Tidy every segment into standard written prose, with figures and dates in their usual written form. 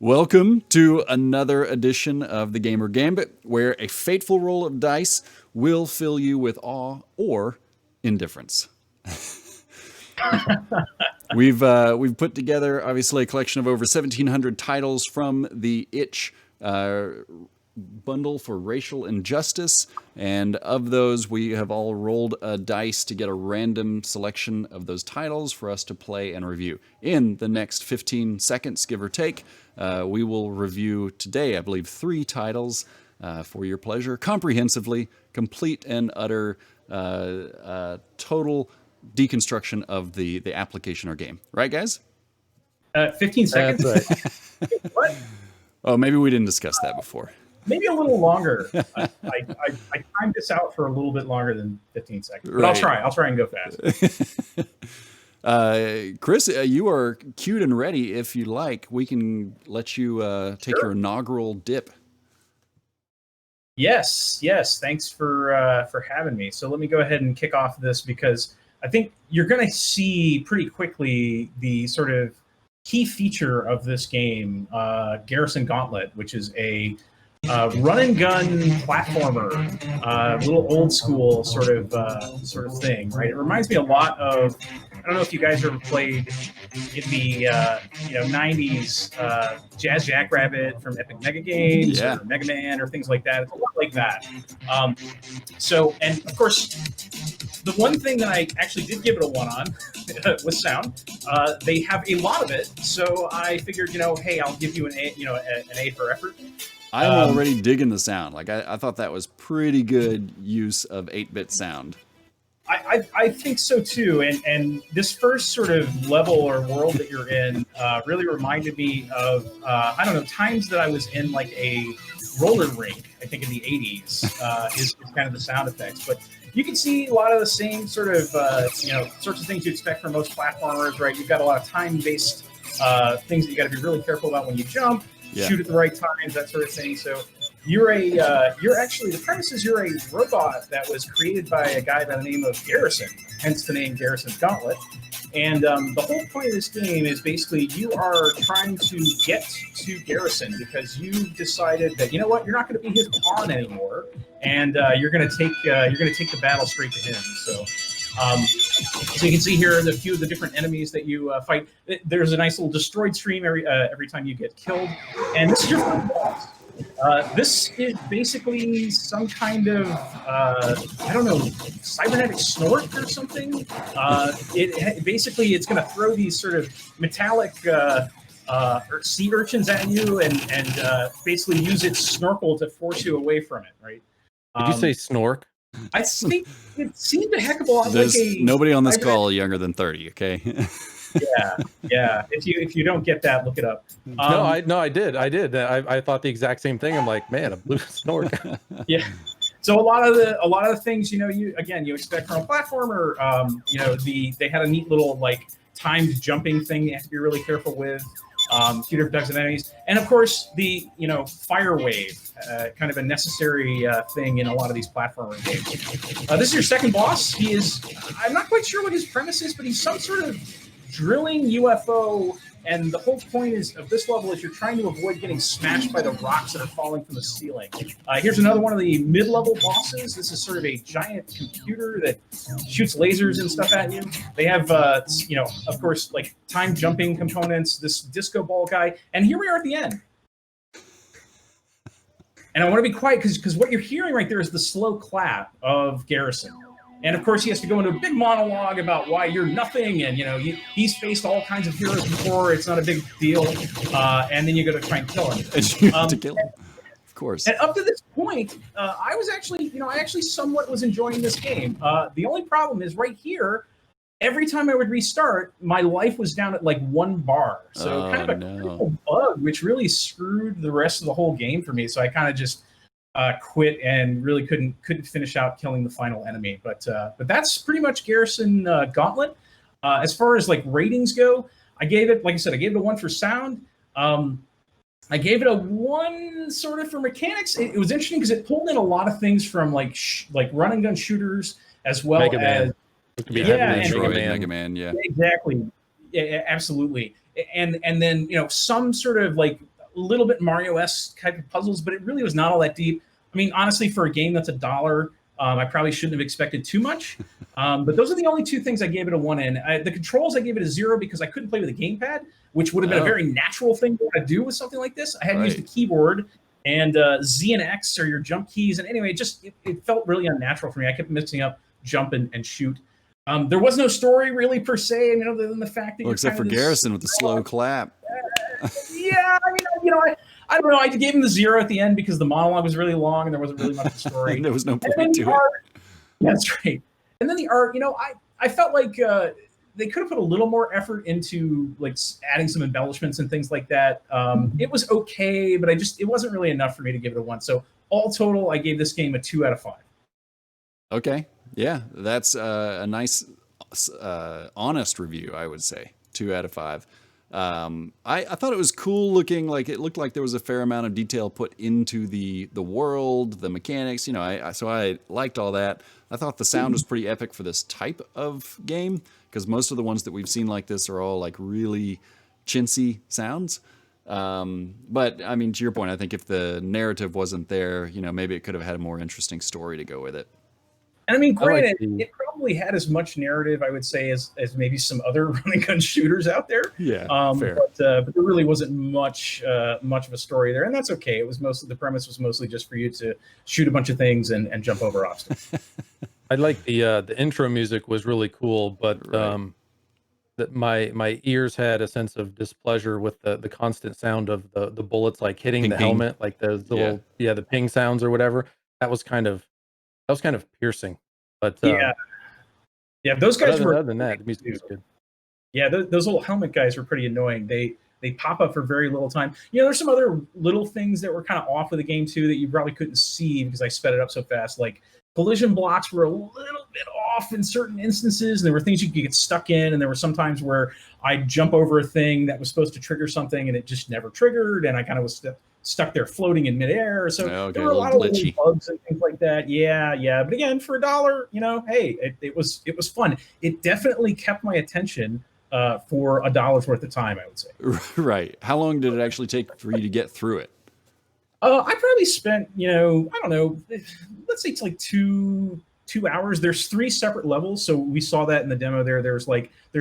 Welcome to another edition of the Gamer Gambit, where a fateful roll of dice will fill you with awe or indifference. We've put together, obviously, a collection of over 1,700 titles from the Itch bundle for racial injustice, and of those, we have all rolled a dice to get a random selection of those titles for us to play and review. In the next 15 seconds, give or take, we will review today, I believe, 3 titles for your pleasure, comprehensively, complete and utter, total deconstruction of the application or game. Right, guys? 15 seconds? That's right. What? Oh, maybe we didn't discuss that before. Maybe a little longer. I timed this out for a little bit longer than 15 seconds. But Right. I'll try and go fast. Chris, you are queued and ready. If you like, we can let you take your inaugural dip. Yes. Thanks for having me. So let me go ahead and kick off this because I think you're going to see pretty quickly the sort of key feature of this game, Garrison Gauntlet, which is a run and gun platformer, little old school sort of thing, right? It reminds me a lot of, I don't know if you guys ever played in the 90s Jazz Jackrabbit from Epic Mega Games or Mega Man or things like that. It's a lot like that. And of course, the one thing that I actually did give it a 1 on was sound. They have a lot of it, so I figured, hey, I'll give you an A for effort. I'm already digging the sound. Like I thought that was pretty good use of 8-bit sound. I think so too. And this first sort of level or world that you're in really reminded me of times that I was in like a roller rink. I think in the 80s is kind of the sound effects, but you can see a lot of the same sort of sorts of things you expect from most platformers, right? You've got a lot of time-based things that you got to be really careful about when you jump. Shoot at the right times, that sort of thing. So you're actually, the premise is you're a robot that was created by a guy by the name of Garrison, hence the name Garrison Gauntlet. And the whole point of this game is basically you are trying to get to Garrison because you've decided that, you're not going to be his pawn anymore, and you're going to take the battle straight to him. So you can see here a few of the different enemies that you fight. There's a nice little destroyed stream every time you get killed, and this is your first boss. This is basically some kind of cybernetic snort or something. It's going to throw these sort of metallic sea urchins at you, and basically use its snorkel to force you away from it. Right? Did you say snork? I think it seemed a heck of a lot There's like a... nobody on this call younger than 30, okay? Yeah. If you don't get that, look it up. I did. I thought the exact same thing. I'm like, man, a blue snork. Yeah. So a lot of the things, you expect from a platformer. They had a neat little like timed jumping thing you have to be really careful with. A few different types of enemies, and of course the fire wave, kind of a necessary thing in a lot of these platformer games. This is your second boss. I'm not quite sure what his premise is, but he's some sort of drilling UFO, and the whole point of this level is you're trying to avoid getting smashed by the rocks that are falling from the ceiling. Here's another one of the mid-level bosses. This is sort of a giant computer that shoots lasers and stuff at you. They have, of course, like time jumping components, this disco ball guy, and here we are at the end. And I want to be quiet because what you're hearing right there is the slow clap of Garrison. And of course, he has to go into a big monologue about why you're nothing, and he's faced all kinds of heroes before. It's not a big deal, and then you got to try and kill him. And you have to kill him, of course. And up to this point, I was actually, I actually somewhat was enjoying this game. The only problem is right here. Every time I would restart, my life was down at like 1 bar. So kind of a critical bug, which really screwed the rest of the whole game for me. So I kind of just quit and really couldn't finish out killing the final enemy. But that's pretty much Garrison Gauntlet. As far as like ratings go, I gave it, like I said, I gave it a 1 for sound. I gave it a 1 sort of for mechanics. It was interesting because it pulled in a lot of things from like run and gun shooters as well as Mega Man, yeah. Exactly. Yeah, absolutely. And then, some sort of like little bit Mario-esque type of puzzles, but it really was not all that deep. I mean, honestly, for a game that's $1, I probably shouldn't have expected too much. But those are the only two things I gave it a 1 in. The controls, I gave it a 0 because I couldn't play with a gamepad, which would have been a very natural thing to do with something like this. I had to use the keyboard, and Z and X are your jump keys. And anyway, it felt really unnatural for me. I kept mixing up jump and shoot. There was no story really per se, I mean, other than the fact that except for Garrison with the slow clap. Yeah, I mean, I don't know. I gave him the 0 at the end because the monologue was really long and there wasn't really much of a story. There was no point to it. That's right. And then the art, I felt like they could have put a little more effort into like adding some embellishments and things like that. It was okay, but it wasn't really enough for me to give it a 1. So all total, I gave this game a 2 out of 5. Okay. Yeah, that's a nice, honest review, I would say. 2 out of 5. I thought it was cool looking. Like it looked like there was a fair amount of detail put into the world, the mechanics. So I liked all that. I thought the sound was pretty epic for this type of game because most of the ones that we've seen like this are all like really chintzy sounds. But I mean, to your point, I think if the narrative wasn't there, maybe it could have had a more interesting story to go with it. And I mean, granted, it probably had as much narrative, I would say, as maybe some other run and gun shooters out there. Yeah, fair. But there really wasn't much of a story there, and that's okay. It was the premise was mostly just for you to shoot a bunch of things and jump over obstacles. I like the intro music was really cool, but that my ears had a sense of displeasure with the constant sound of the bullets like hitting the helmet, like those little the ping sounds or whatever. That was kind of piercing. But those guys were. Other than that, the music was good. Yeah, those little helmet guys were pretty annoying. They pop up for very little time. There's some other little things that were kind of off with the game too that you probably couldn't see because I sped it up so fast. Like collision blocks were a little bit off in certain instances, and there were things you could get stuck in, and there were some times where I'd jump over a thing that was supposed to trigger something, and it just never triggered, and I kind of was stuck there floating in midair. So there were a lot of little bugs and things like that. Yeah. But again, for $1, hey, it was fun. It definitely kept my attention for $1's worth of time, I would say. Right. How long did it actually take for you to get through it? I probably spent, I don't know, let's say it's like 2 hours. There's 3 separate levels. So we saw that in the demo there. There's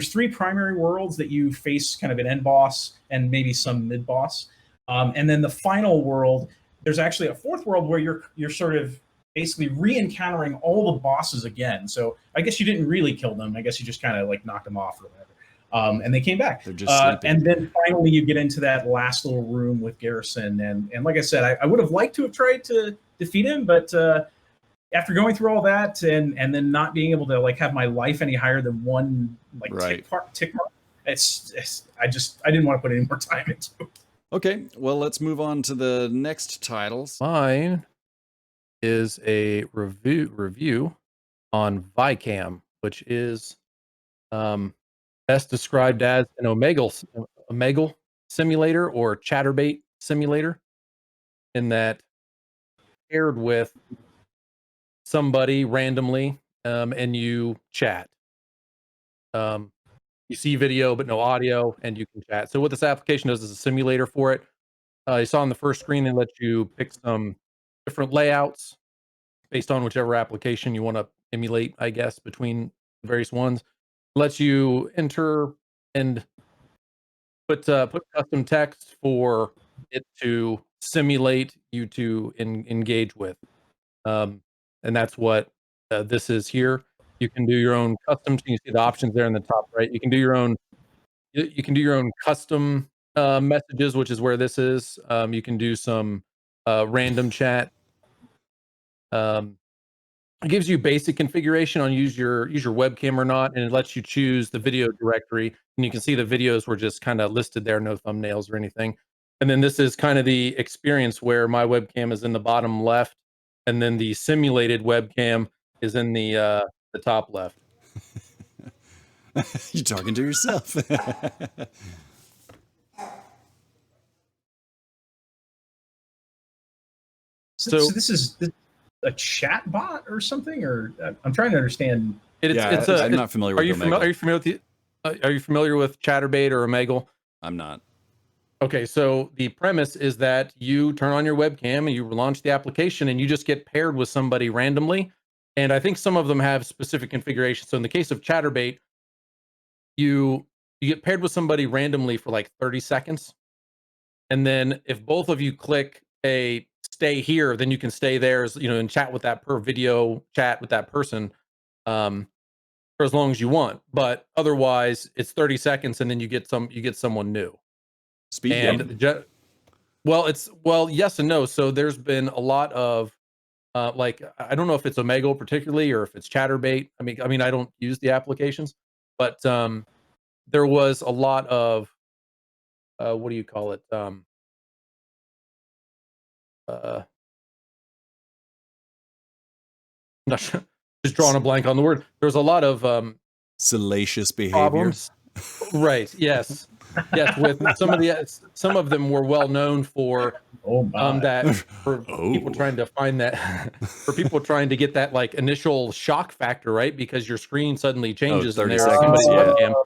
3 primary worlds that you face kind of an end boss and maybe some mid boss. And then the final world, there's actually a 4th world where you're sort of basically re-encountering all the bosses again. So I guess you didn't really kill them. I guess you just kind of like knocked them off or whatever. And they came back. They're just sleeping. And then finally you get into that last little room with Garrison. And like I said, I would have liked to have tried to defeat him, but after going through all that and then not being able to like have my life any higher than 1 like tick mark, I didn't want to put any more time into it. Okay, well, let's move on to the next titles. Mine is a review on ViCam, which is best described as an Omegle simulator or chatterbait simulator, in that paired with somebody randomly and you chat. You see video but no audio, and you can chat. So what this application does is a simulator for it. You saw on the first screen, they let you pick some different layouts based on whichever application you want to emulate, I guess, between various ones. It lets you enter and put custom text for it to simulate you to engage with. And that's what this is here. You can do your own custom. You see the options there in the top right. You can do your own. You can do your own custom messages, which is where this is. You can do some random chat. It gives you basic configuration on use your webcam or not, and it lets you choose the video directory. And you can see the videos were just kind of listed there, no thumbnails or anything. And then this is kind of the experience where my webcam is in the bottom left, and then the simulated webcam is in the top left. You're talking to yourself. So this is a chat bot or something, or I'm trying to understand. I'm not familiar with Omegle. Are you familiar with Chatterbait or Omegle? I'm not. Okay, so the premise is that you turn on your webcam and you launch the application and you just get paired with somebody randomly. And I think some of them have specific configurations. So in the case of Chatterbait, you get paired with somebody randomly for like 30 seconds. And then if both of you click a stay here, then you can stay there, and chat with that per video chat with that person for as long as you want. But otherwise, it's 30 seconds and then you get someone new. Speed And dating. well, yes and no. So there's been a lot of like, I don't know if it's Omegle particularly or if it's Chatterbait. I don't use the applications, but there was a lot of what do you call it? Uh, not sure, just drawing a blank on the word. There was a lot of Salacious behavior. problems. Right. Yes. Yes. With some of them were well known for that for people trying to find that for people trying to get that like initial shock factor, right? Because your screen suddenly changes and 30 there's seconds, somebody's yeah. webcam.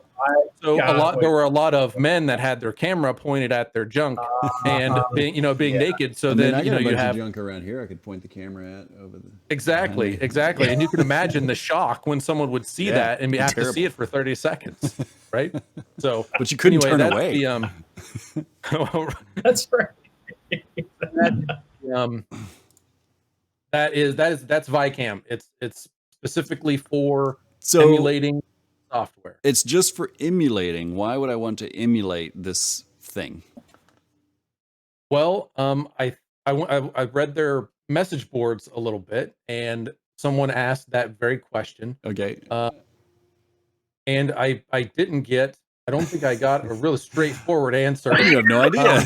So there were a lot of men that had their camera pointed at their junk and being naked. So I mean, then I got a bunch you have of junk around here I could point the camera at over the exactly. And you can imagine the shock when someone would see that and have to see it for 30 seconds, right? So, but you couldn't turn that's away. That's right. That's ViCam. It's specifically for So emulating software. it's just for emulating. Why would I want to emulate this thing? Well, I read their message boards a little bit, and someone asked that very question. Okay. And I didn't get. I don't think I got a really straightforward answer. You have no idea.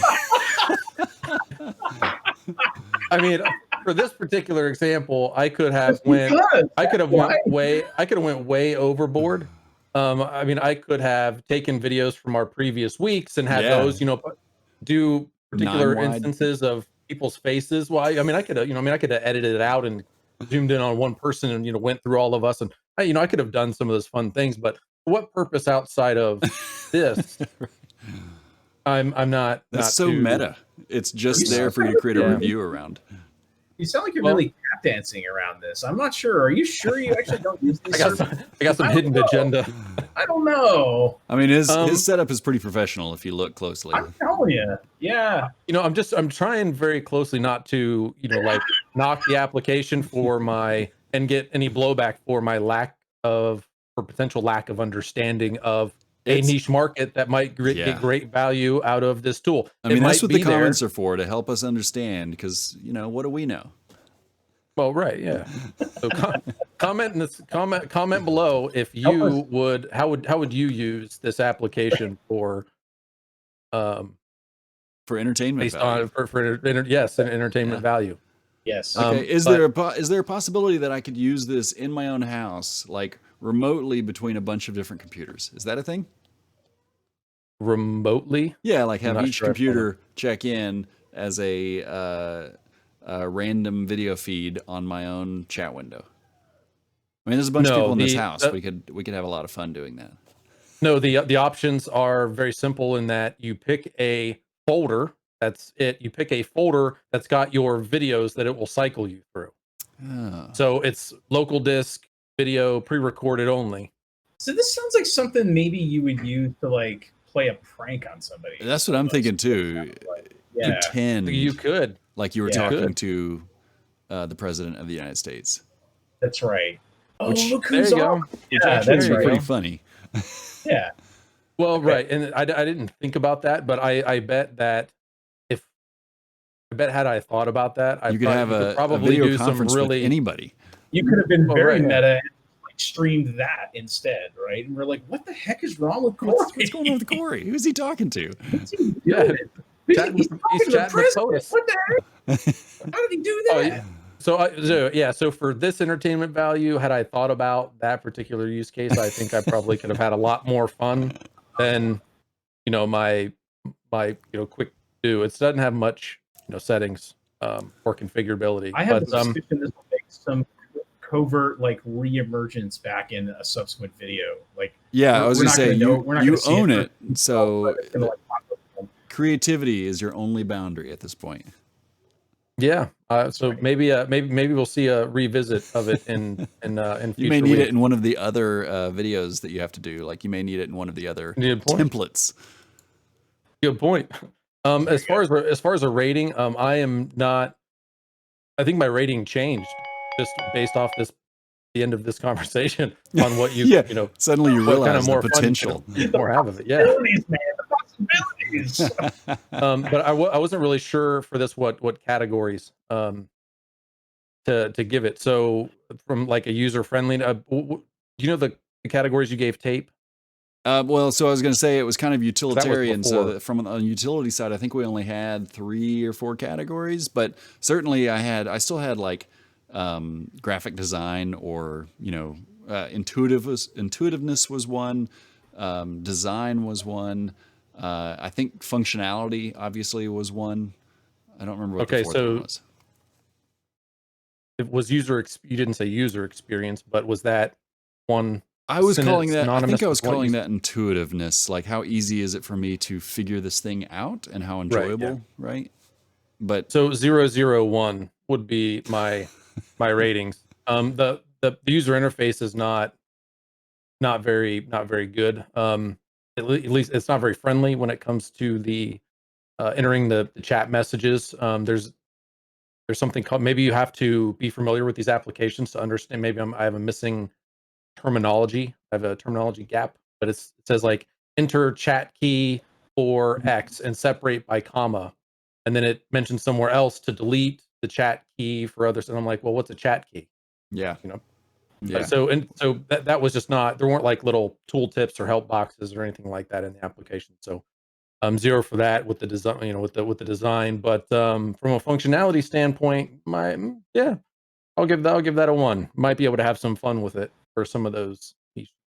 I mean, for this particular example, I could have went way overboard. I could have taken videos from our previous weeks and had those, do particular instances of people's faces. Well, I could have edited it out and zoomed in on one person and went through all of us, and I could have done some of those fun things. But for what purpose outside of this? I'm not. That's not so too, mgot. It's just there for you to create a review around. You sound like you're really tap dancing around this. I'm not sure. Are you sure you actually don't use this? I got some hidden agenda. I don't know. I mean, his setup is pretty professional if you look closely. I'm telling you. Yeah. I'm trying very closely not to, like knock the application and get any blowback for my potential lack of understanding of a niche market that might get great value out of this tool. I mean, that's what the comments are for, to help us understand, because, what do we know? Well, right, yeah. So comment below if you would, how would you use this application for entertainment value? An entertainment value. Yes. Okay. Is there a possibility that I could use this in my own house, like remotely between a bunch of different computers? Is that a thing? Remotely? Yeah, like have each computer check in as a random video feed on my own chat window. I mean, there's a bunch of people in this house. We could have a lot of fun doing that. No, the options are very simple in that you pick a folder. That's it. You pick a folder that's got your videos that it will cycle you through. Oh. So it's local disk video, pre-recorded only. So this sounds like something maybe you would use to like play a prank on somebody. That's what I'm thinking too. Yeah. Pretend you could, like you were talking to the president of the United States. That's right. Look who's on. Yeah, that's right. Pretty funny. Yeah. Well, right, and I didn't think about that, but I bet that had I thought about that, you could have a video do conference with anybody. You could have been very meta and like streamed that instead, right? And we're like, what the heck is wrong with Corey? What's going on with Corey? Who's he talking to? What's he doing? He's talking to the president. What the heck? How did he do that? So for this entertainment value, had I thought about that particular use case, I think I probably could have had a lot more fun than my quick do. It doesn't have much settings or configurability. I have the suspicion this will make some covert like reemergence back in a subsequent video. Like I was gonna say you own it, so creativity is your only boundary at this point. Yeah. So maybe we'll see a revisit of it in future You may need weeks. it in one of the other videos that you have to do. Like you may need it in one of the other Good point. templates. Good point. As far as a rating, I am not. I think my rating changed just based off the end of this conversation on what you Yeah. you know Suddenly you what realize kind of more the potential. fun, more have of it. Yeah. Possibilities, man, the possibilities. But I wasn't really sure for this what categories to give it. So from like a user friendly, do you know the categories you gave tape? Well, so I was going to say it was kind of utilitarian. So before. that from on the utility side, I think we only had 3 or 4 categories, but certainly I still had like graphic design or intuitiveness was one, design was one. I think functionality obviously was one. I don't remember what the fourth one was. It was you didn't say user experience, but was that one? I was calling that. I think I was with what calling you- that intuitiveness. Like, how easy is it for me to figure this thing out, and how enjoyable, right? But So 001 would be my ratings. The user interface is not very good. At least it's not very friendly when it comes to the entering the chat messages. There's something called, maybe you have to be familiar with these applications to understand. Maybe I have a missing terminology. I have a terminology gap, but it says like enter chat key for X and separate by comma, and then it mentions somewhere else to delete the chat key for others. And I'm like, well, what's a chat key? yeah, yeah. So that was just not. There weren't like little tool tips or help boxes or anything like that in the application. So 0 for that with the design, with the design. But from a functionality standpoint, I'll give that a 1. Might be able to have some fun with it for some of those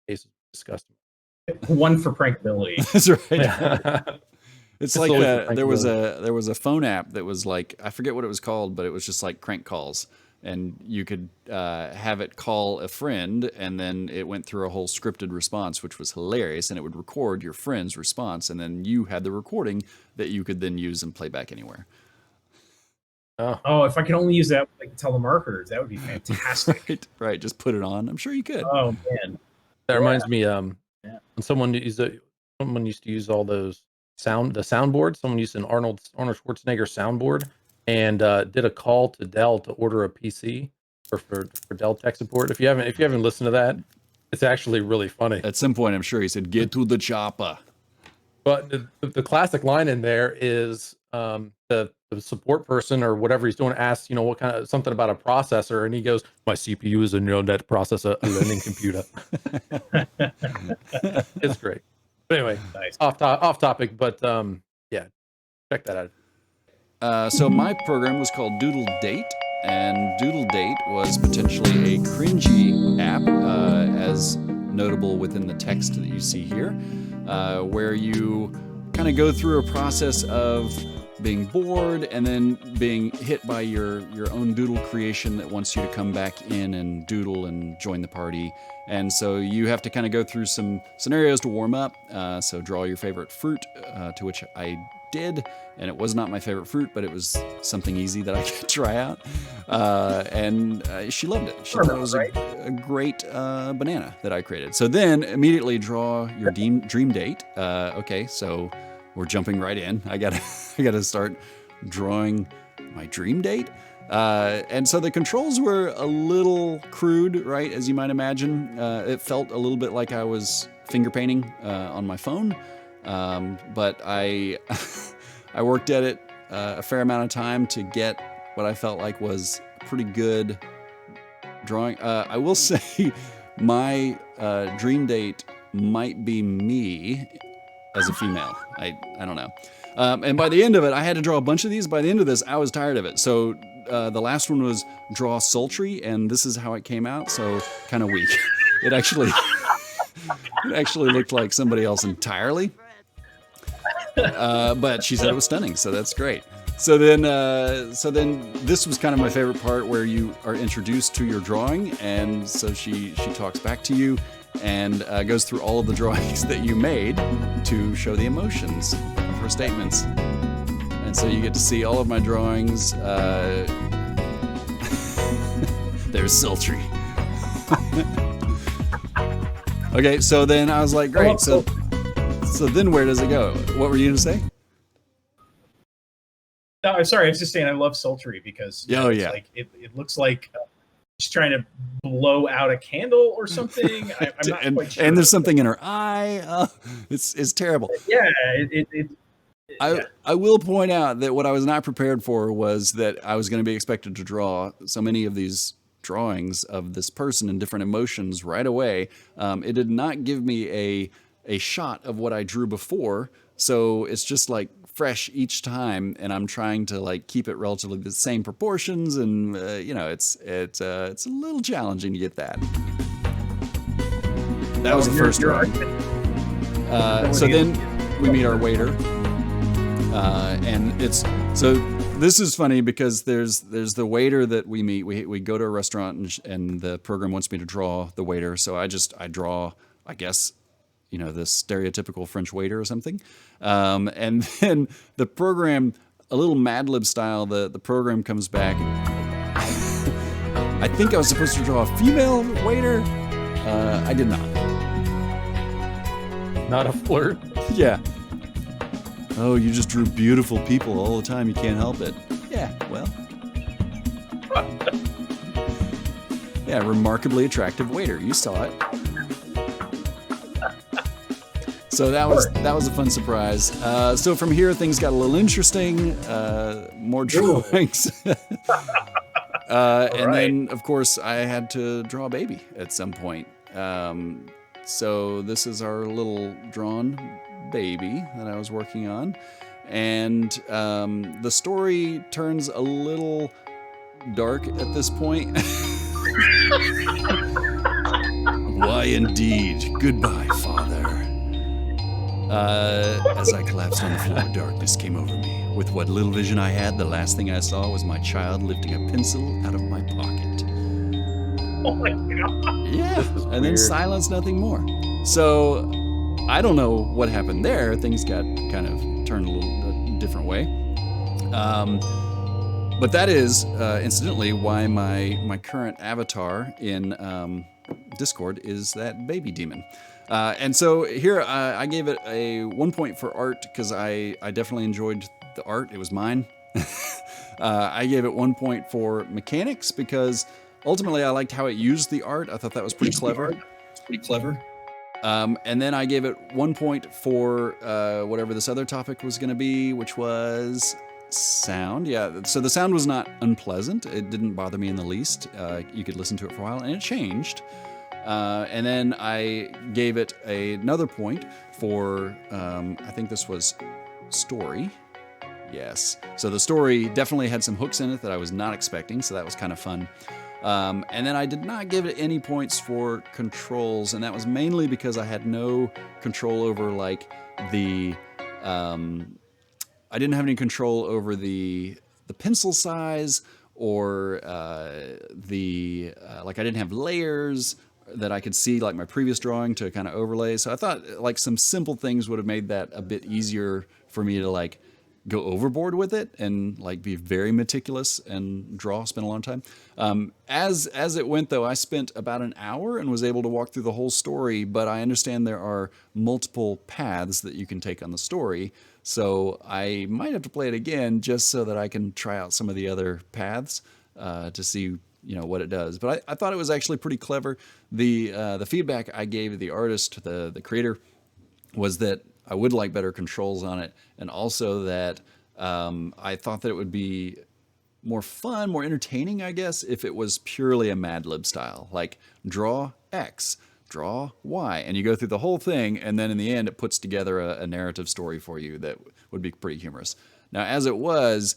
cases discussed. 1 for prankability. That's right. It's like always there was a phone app that was like, I forget what it was called, but it was just like crank calls, and you could have it call a friend, and then it went through a whole scripted response, which was hilarious, and it would record your friend's response, and then you had the recording that you could then use and play back anywhere. Oh, if I could only use that with like telemarketers, that would be fantastic. Right. Just put it on. I'm sure you could. Oh man, That reminds me, when someone used to use all those the soundboard. Someone used an Arnold Schwarzenegger soundboard and did a call to Dell to order a PC for Dell tech support. If you haven't listened to that, it's actually really funny. At some point, I'm sure he said, "Get to the chopper." But the classic line in there is the support person or whatever he's doing asks, what kind of something about a processor, and he goes, "My CPU is a neural net processor, a learning computer." It's great. But anyway, nice. off topic, but yeah, check that out. So my program was called Doodle Date, and Doodle Date was potentially a cringy app, as notable within the text that you see here, where you kind of go through a process of being bored and then being hit by your own doodle creation that wants you to come back in and doodle and join the party. And so you have to kind of go through some scenarios to warm up. So draw your favorite fruit, to which I did, and it was not my favorite fruit, but it was something easy that I could try out. And she loved it. She thought it was a great banana that I created. So then immediately draw your dream date. Okay, so we're jumping right in. I gotta start drawing my dream date. And so the controls were a little crude, right? As you might imagine. It felt a little bit like I was finger painting on my phone. But I worked at it a fair amount of time to get what I felt like was pretty good drawing. I will say my dream date might be me as a female. I don't know. And by the end of it, I had to draw a bunch of these. By the end of this, I was tired of it. So the last one was draw sultry, and this is how it came out. So kind of weak. It actually looked like somebody else entirely. But she said it was stunning, so that's great. So then this was kind of my favorite part, where you are introduced to your drawing, and so she talks back to you and goes through all of the drawings that you made to show the emotions of for statements. And so you get to see all of my drawings. There's sultry. Okay, so then I was like, great. So then where does it go? What were you going to say? No, I'm sorry. I was just saying I love sultry because it's like it looks like she's trying to blow out a candle or something. I'm not quite sure. And there's something in her eye. It's terrible. Yeah, I will point out that what I was not prepared for was that I was going to be expected to draw so many of these drawings of this person and different emotions right away. It did not give me a shot of what I drew before, so it's just like fresh each time, and I'm trying to like keep it relatively the same proportions, and it's a little challenging to get that. That was the first drawing. So then we meet our waiter, and this is funny because there's the waiter that we meet. We go to a restaurant and the program wants me to draw the waiter, so I draw, I guess, the stereotypical French waiter or something. And then the program, a little Mad Lib style, the program comes back. I think I was supposed to draw a female waiter. I did not. Not a flirt. Yeah. Oh, you just drew beautiful people all the time. You can't help it. Yeah, well. Yeah, remarkably attractive waiter. You saw it. So that was a fun surprise. So from here, things got a little interesting. More drawings. And then, of course, I had to draw a baby at some point. So this is our little drawn baby that I was working on. And the story turns a little dark at this point. Why indeed. Goodbye, Father. As I collapsed on the floor, darkness came over me. With what little vision I had, the last thing I saw was my child lifting a pencil out of my pocket. Oh my God. Yeah, and then silence, nothing more. So I don't know what happened there. Things got kind of turned a different way. But that is, incidentally, why my current avatar in Discord is that baby demon. And so here I gave it a 1 point for art because I definitely enjoyed the art. It was mine. I gave it 1 point for mechanics because ultimately I liked how it used the art. I thought that was pretty clever. And then I gave it 1 point for whatever this other topic was going to be, which was sound. Yeah, so the sound was not unpleasant. It didn't bother me in the least. You could listen to it for a while, and it changed. And then I gave it another point for, I think this was story. Yes. So the story definitely had some hooks in it that I was not expecting, so that was kind of fun. And then I did not give it any points for controls, and that was mainly because I had no control over like the, I didn't have any control over the pencil size or like I didn't have layers that I could see like my previous drawing to kind of overlay. So I thought like some simple things would have made that a bit easier for me to like go overboard with it and like be very meticulous and spend a long time. As it went though, I spent about an hour and was able to walk through the whole story, but I understand there are multiple paths that you can take on the story. So I might have to play it again just so that I can try out some of the other paths to see what it does. But I thought it was actually pretty clever. The feedback I gave the artist, the creator, was that I would like better controls on it, and also that I thought that it would be more fun, more entertaining, I guess, if it was purely a Mad Lib style, like draw X, draw Y, and you go through the whole thing, and then in the end it puts together a narrative story for you that would be pretty humorous. Now, as it was,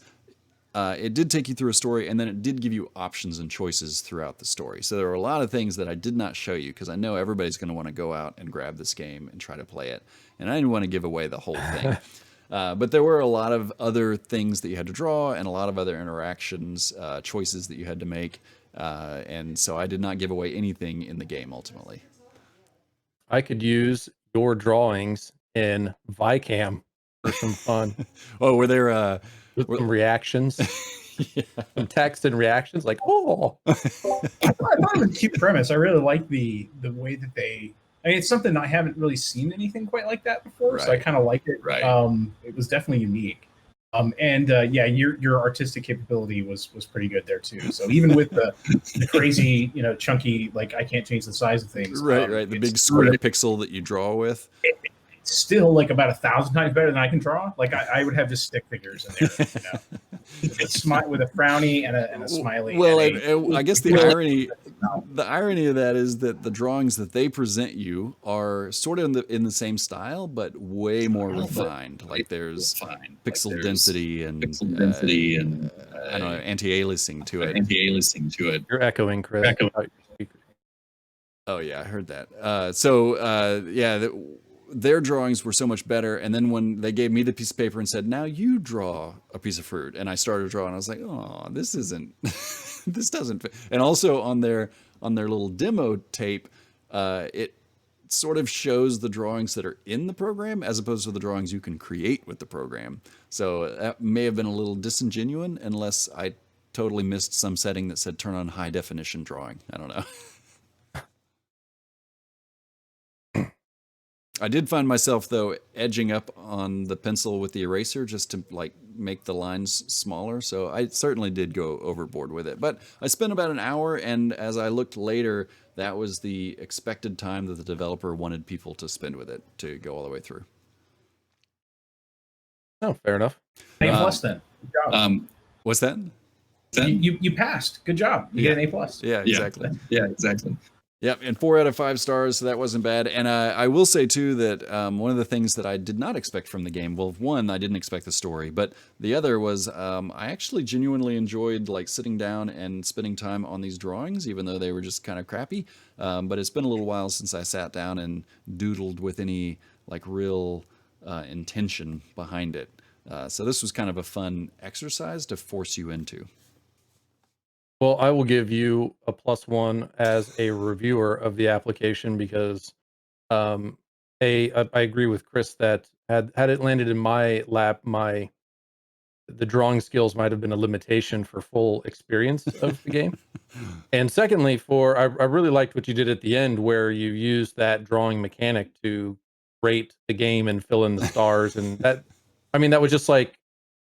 it did take you through a story, and then it did give you options and choices throughout the story. So there were a lot of things that I did not show you because I know everybody's going to want to go out and grab this game and try to play it. And I didn't want to give away the whole thing. But there were a lot of other things that you had to draw and a lot of other interactions, choices that you had to make. And so I did not give away anything in the game ultimately. I could use your drawings in ViCam for some fun. Oh, were there With some reactions, some text and reactions, like, oh. I thought it was a cute premise. I really like the way that they. I mean, it's something I haven't really seen anything quite like that before, so I Right. kind of like it. Right. It was definitely unique. And yeah, your artistic capability was pretty good there too. So even with the crazy, chunky, like I can't change the size of things. Right, right. The big square pixel that you draw with. It's still like about 1,000 times better than I can draw. Like I would have just stick figures in there, with a frowny and a smiley. Well, I guess the irony of that is that the drawings that they present you are sort of in the same style, but way more refined. Like there's pixel density and I don't know, anti-aliasing to it. You're echoing, Chris. Oh yeah, I heard that. Their drawings were so much better, and then when they gave me the piece of paper and said, "Now you draw a piece of fruit," and I started drawing, I was like, "Oh, this isn't, this doesn't fit." And also on their little demo tape, it sort of shows the drawings that are in the program as opposed to the drawings you can create with the program. So that may have been a little disingenuous, unless I totally missed some setting that said turn on high definition drawing. I don't know. I did find myself, though, edging up on the pencil with the eraser just to like make the lines smaller. So I certainly did go overboard with it. But I spent about an hour, and as I looked later, that was the expected time that the developer wanted people to spend with it to go all the way through. Oh, fair enough. A+ then. Good job. What's that? You passed. Good job. You get an A+. Yeah, exactly. Yeah, exactly. Yep, and 4 out of 5 stars, so that wasn't bad. And I will say, too, that one of the things that I did not expect from the game, well, one, I didn't expect the story, but the other was I actually genuinely enjoyed like sitting down and spending time on these drawings, even though they were just kind of crappy. But it's been a little while since I sat down and doodled with any like real intention behind it. So this was kind of a fun exercise to force you into. Well, I will give you a +1 as a reviewer of the application because I agree with Chris that had it landed in my lap, the drawing skills might have been a limitation for full experience of the game. And secondly, I really liked what you did at the end where you used that drawing mechanic to rate the game and fill in the stars. And that was just like,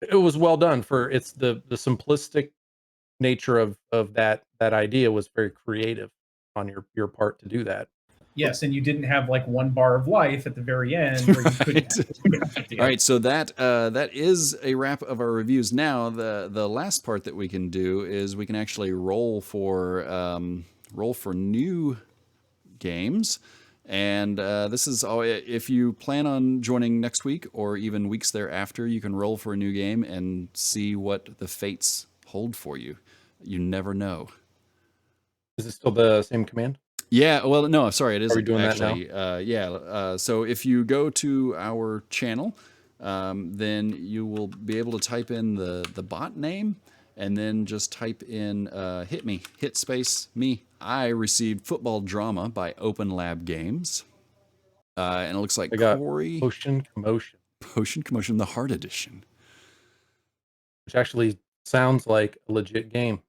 it was well done for the simplistic nature of that idea was very creative on your part to do that. Yes, and you didn't have like 1 bar of life at the very end where you couldn't. All right, so that is a wrap of our reviews. Now the last part that we can do is we can actually roll for new games. And this is all. If you plan on joining next week or even weeks thereafter, you can roll for a new game and see what the fates hold for you. You never know. Is it still the same command? Yeah, well, no, sorry, it isn't. Are we doing actually. that now? So if you go to our channel, then you will be able to type in the bot name and then just type in hit space me. I received Football Drama by Open Lab Games. And it looks like Corey. Potion Commotion, the Hard Edition. Which actually sounds like a legit game.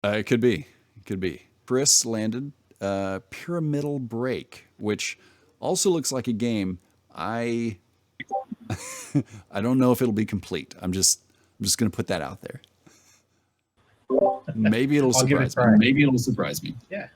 It could be. Chris landed Pyramidal Break, which also looks like a game. I don't know if it'll be complete. I'm just going to put that out there. Maybe it'll surprise me. Maybe it'll surprise me. Yeah.